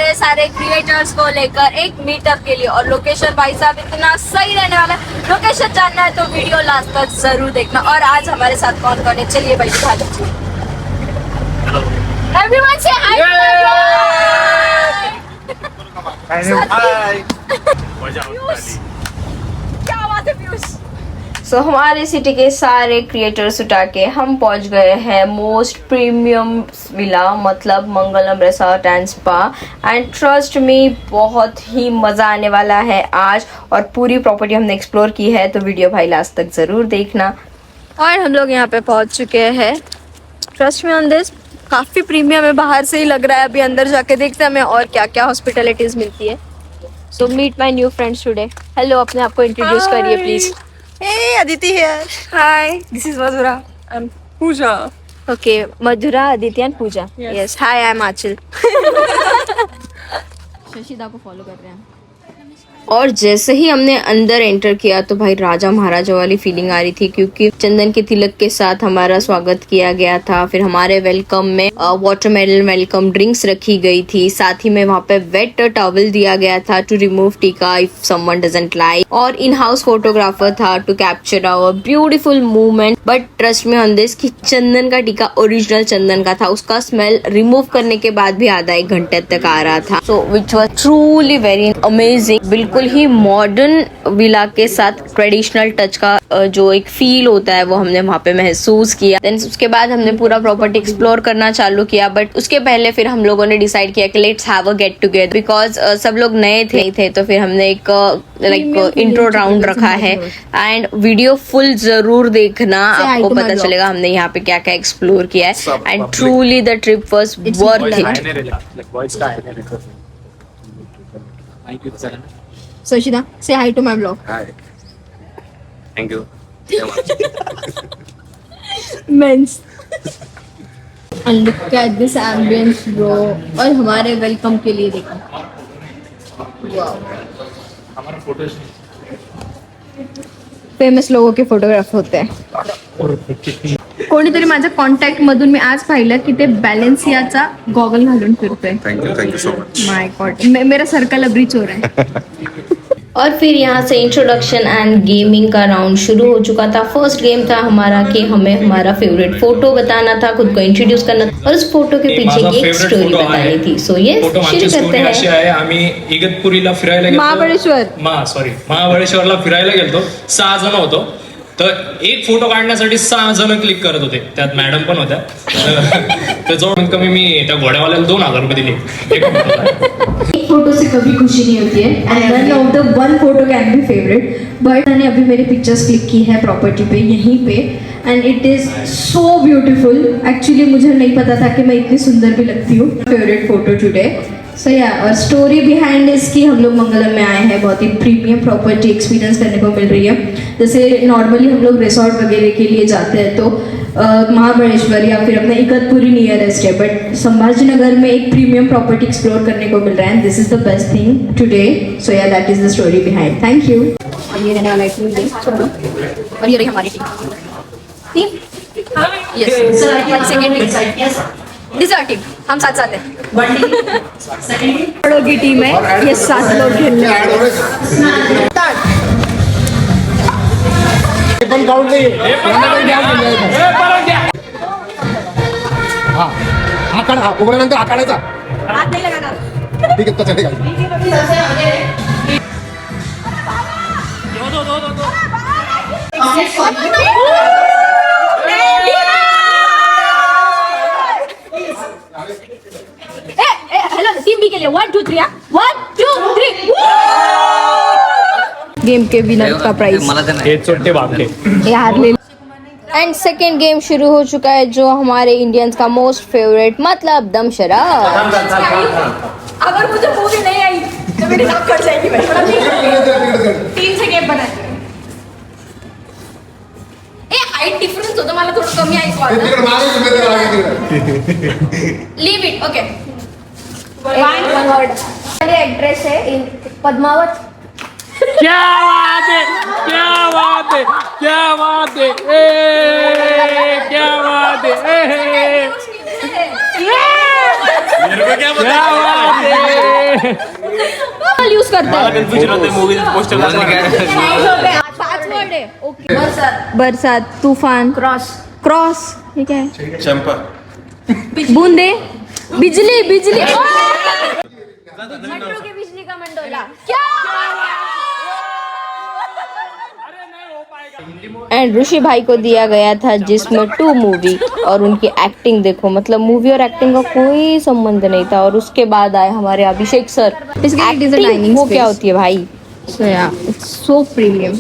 हैं सारे क्रिएटर्स को लेकर एक मीटअप के लिए और लोकेशन भाई साहब इतना सही रहने वाला है। लोकेशन जानना है तो वीडियो लास्ट तक जरूर देखना। और आज हमारे साथ कौन कौन है, चलिए भाई दिखा दीजिए। एवरीवन से हाय। क्या बात है पीयूष। सो हमारे सिटी के सारे क्रिएटर्स उठा के हम पहुंच गए हैं मोस्ट प्रीमियम विला, मतलब Mangalam resort and spa. And trust me बहुत ही मज़ा आने वाला है आज, और पूरी प्रॉपर्टी हमने एक्सप्लोर की है, तो वीडियो भाई लास्ट तक ज़रूर देखना। और हम लोग यहाँ पे पहुँच चुके हैं। ट्रस्ट मी ऑन दिस, काफ़ी प्रीमियम है, बाहर से ही लग रहा है। अभी अंदर जाके देखते हैं हमें और क्या क्या हॉस्पिटलिटीज़ मिलती है। So meet my new friends today. Hello, अपने आप को इंट्रोड्यूस करिए please. Hey, Aditi here. Hi, this is Madhura. I'm Pooja. Okay, Madhura, Aditi and Pooja. Yes. Hi, I'm Achal. शशिदा को फॉलो कर रहे हैं। और जैसे ही हमने अंदर एंटर किया तो भाई राजा महाराजा वाली फीलिंग आ रही थी, क्योंकि चंदन के तिलक के साथ हमारा स्वागत किया गया था। फिर हमारे वेलकम में वाटरमेलन वेलकम ड्रिंक्स रखी गई थी, साथ ही में वहाँ पे वेट टॉवल दिया गया था टू रिमूव टीका इफ समवन डजंट लाइक, और इन हाउस फोटोग्राफर था to capture our beautiful movement. But trust me on this कि चंदन का टीका ओरिजिनल चंदन का था, उसका स्मेल रिमूव करने के बाद भी आधा 1 घंटे तक आ रहा था। So which was truly very amazing. बिल्कुल ही मॉडर्न विला के साथ ट्रेडिशनल टच का जो एक फील होता है वो हमने वहाँ पे महसूस किया। देन उसके बाद हमने पूरा प्रॉपर्टी एक्सप्लोर करना चालू किया। बट उसके पहले फिर हम लोगों ने डिसाइड किया कि let's have a get together, because सब लोग नए थे तो फिर हमने एक लाइक इंट्रो राउंड रखा है। एंड वीडियो फुल जरूर देखना, आपको पता चलेगा हमने यहाँ पे क्या क्या एक्सप्लोर किया है। And truly the trip was worth it. Soshida, say hi to my vlog. Hi. Thank you. Men's. And look at this ambience, bro. और हमारे वेलकम के लिए देखो। Wow. हमारा फोटो फेमस लोगों के फोटोग्राफ होते हैं। कोणीतरी माझ्या कॉन्टॅक्ट मधून मी आज पाहिलं की ते बॅलेन्सियाचा गॉगल घालून फिरतोय। Thank you so much. My God, मेरा सर्कल अब रीच हो रहा है। और फिर यहाँ से इंट्रोडक्शन एंड गेमिंग का राउंड शुरू हो चुका था। फर्स्ट गेम था हमारा कि हमें हमारा फेवरेट फोटो बताना था, खुद को इंट्रोड्यूस करना और उस फोटो के पीछे एक स्टोरी बतानी थी। सो ये शुरू करते हैं। आम्ही इगतपुरीला फिरायला गेलो, महाबळेश्वरला फिरायला गेलतो, 6 जण होतो। तर एक फोटो काढण्यासाठी 6 जण क्लिक करत होते, त्यात मॅडम पण होत्या। तर जवळ कमी मी त्या घोड्यावाल्याला 2000 रुपये दिले। एक फोटो से कभी खुशी नहीं होती है, and none of the one photo can be favourite. But मैंने अभी मेरी पिक्चर्स क्लिक की है प्रॉपर्टी पे, यहीं पे, and it is so beautiful. Actually मुझे नहीं पता था कि मैं इतनी सुंदर भी लगती हूँ। Favourite photo today. सो या, और स्टोरी बिहाइंड इसकी, हम लोग मंगलम में आए हैं, बहुत ही प्रीमियम प्रॉपर्टी एक्सपीरियंस करने को मिल रही है। जैसे नॉर्मली हम लोग रिसोर्ट वगैरह के लिए जाते हैं तो महाबळेश्वर या फिर अपना इगतपुरी नियरेस्ट है, बट संभाजीनगर में एक प्रीमियम प्रॉपर्टी एक्सप्लोर करने को मिल रहा है। This is the best thing today. So yeah, that is the story behind. Thank you. और ये रहने वाला है और ये रही हमारी team. Yes sir, second this our team, हम साथ साथ हैं। बड़ों की टीम है, ये 7 लोग खेलने वाले हैं। उघडल्यानंतर आकारायचा हाथ नहीं लगाना। ठीक आहे, तो चलेगा। हेलो टीम बी के लिए 1 2 3। 1 2 3। गेम के विनर का प्राइस हे छोटे बापले यार ले। एंड सेकेंड गेम शुरू हो चुका है, जो हमारे इंडियंस का मोस्ट फेवरेट, मतलब दम शराब। अगर मुझे मूवी नहीं आई तो मेरी नाक कट जाएगी। टीम से गेम बनाते हैं। हाइट डिफरेंस होता, मला थोडं कमी ऐकू आलं। Leave it, okay. One word. Actress है पद्मावत। क्या बात है, क्या बात है, क्या बात है, क्या बात है, क्या क्या बात है। यूज करते हैं कन्फ्युजन होते मूवी पोस्टर पांच वर्ड है ओके बरसात तूफान क्रॉस ठीक है चंपा बूंदे बिजली बिजली मटरू के बिजली का मंडोला क्या एंड ऋषि भाई को दिया गया था जिसमें 2 मूवी और उनकी एक्टिंग देखो मतलब मूवी और एक्टिंग का कोई संबंध नहीं था और उसके बाद आए हमारे अभिषेक सर एक्टिंग वो क्या होती है भाई so yeah it's so premium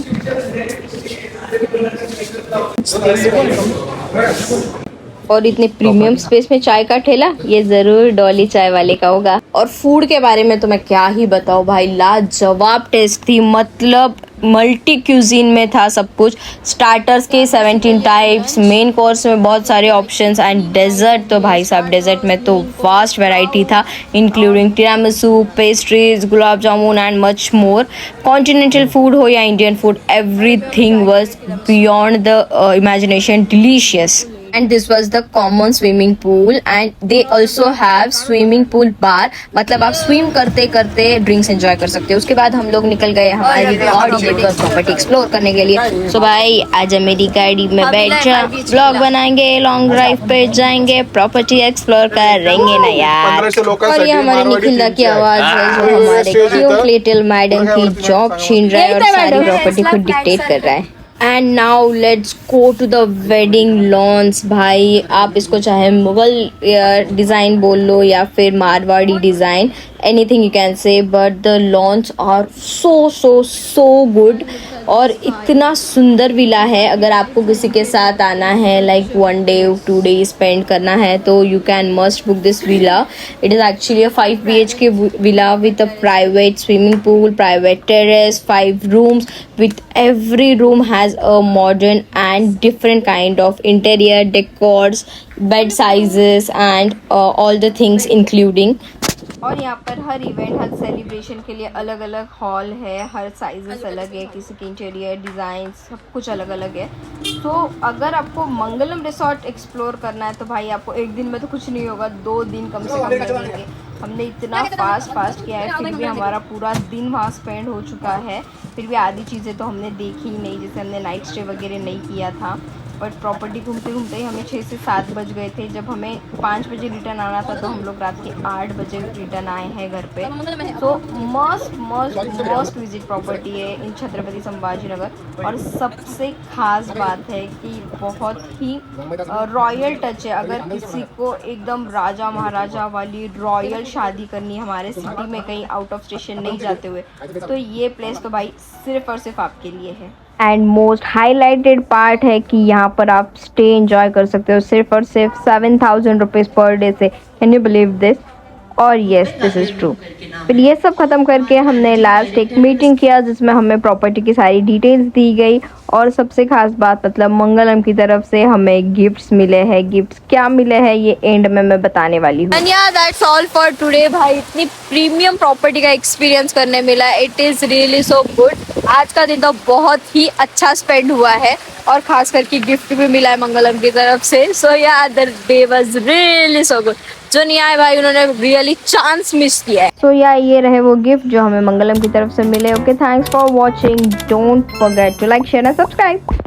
और इतने प्रीमियम स्पेस में चाय का ठेला ये जरूर डॉली चाय वाले का होगा और फूड के बारे में तो मैं क्या ही बताऊं भाई लाजवाब टेस्ट थी मतलब मल्टी क्यूजीन में था सब कुछ स्टार्टर्स के 17 टाइप्स मेन कोर्स में बहुत सारे ऑप्शंस एंड डेजर्ट तो भाई साहब डेजर्ट में तो वास्ट वैरायटी था including tiramisu pastries gulab jamun and much more continental food हो या Indian food everything was beyond the imagination delicious and this was the common swimming pool and they also have swimming pool bar मतलब आप swim करते करते drinks enjoy कर सकते हो उसके बाद हम लोग निकल गए हमारी गाड़ी लेकर प्रॉपर्टी एक्सप्लोर करने के लिए सो भाई आज मेरी गाड़ी में बैठ जा ब्लॉग बनाएंगे लॉन्ग ड्राइव पे जाएंगे प्रॉपर्टी एक्सप्लोर करेंगे ना यार और ये हमारे निखिल की आवाज है जो हमारे क्यूट लिटिल मैडम की जॉब छीन रहा है और सारी प्रॉपर्टी को डिक्टेट कर रहा है and now let's go to the wedding lawns भाई आप इसको चाहे मुगल डिज़ाइन बोल लो या फिर Marwari design anything you can say but the lawns are so good और इतना सुंदर विला है अगर आपको किसी के साथ आना है लाइक 1 day 2 days स्पेंड करना है तो you can must book this villa it is actually a 5 BHK villa with a private swimming pool private terrace 5 rooms with every room has a modern and different kind of interior decors bed sizes and all the things including और यहाँ पर हर event हर celebration के लिए अलग अलग hall है हर sizes अलग है किसी के इंटीरियर डिज़ाइन सब कुछ अलग अलग है तो अगर आपको मंगलम रिसोर्ट एक्सप्लोर करना है तो भाई आपको एक दिन में तो कुछ नहीं होगा 2 दिन कम से कम लगेंगे हमने इतना फास्ट किया है फिर भी हमारा पूरा दिन वहाँ स्पेंड हो चुका है फिर भी आधी चीज़ें तो हमने देखी ही नहीं जैसे हमने नाइट स्टे वगैरह नहीं किया था बट प्रॉपर्टी घूमते घूमते ही हमें 6 से 7 बज गए थे जब हमें 5 बजे रिटर्न आना था तो हम लोग रात के 8 बजे रिटर्न आए हैं घर पे तो मस्ट विजिट प्रॉपर्टी है इन छत्रपति संभाजी नगर और सबसे खास बात है कि बहुत ही रॉयल टच है अगर किसी को एकदम राजा महाराजा वाली रॉयल शादी करनी है हमारे सिटी में कहीं आउट ऑफ स्टेशन नहीं जाते हुए तो ये प्लेस तो भाई सिर्फ और सिर्फ आपके लिए है एंड मोस्ट हाईलाइटेड पार्ट है कि यहाँ पर आप स्टे एंजॉय कर सकते हो सिर्फ और सिर्फ 7,000 रुपीज़ पर डे से कैन यू बिलीव दिस और येस दिस इज़ ट्रू फिर ये सब ख़त्म करके हमने लास्ट एक मीटिंग किया जिसमें हमें प्रॉपर्टी की सारी डिटेल्स दी गई और सबसे खास बात मतलब मंगलम की तरफ से हमें गिफ्ट्स मिले हैं गिफ्ट्स क्या मिले हैं ये एंड में मैं बताने वाली हूँ एंड या दैट्स ऑल फॉर टुडे भाई इतनी प्रीमियम प्रॉपर्टी का एक्सपीरियंस करने मिला it is really so good आज का दिन तो बहुत ही अच्छा स्पेंड हुआ है और खास करके गिफ्ट भी मिला है मंगलम की तरफ से सो या the day was really so good जो नहीं आए भाई उन्होंने रियली चांस मिस किया है सो या ये रहे वो गिफ्ट जो हमें मंगलम की तरफ से मिले okay thanks for watching don't forget to like share and subscribe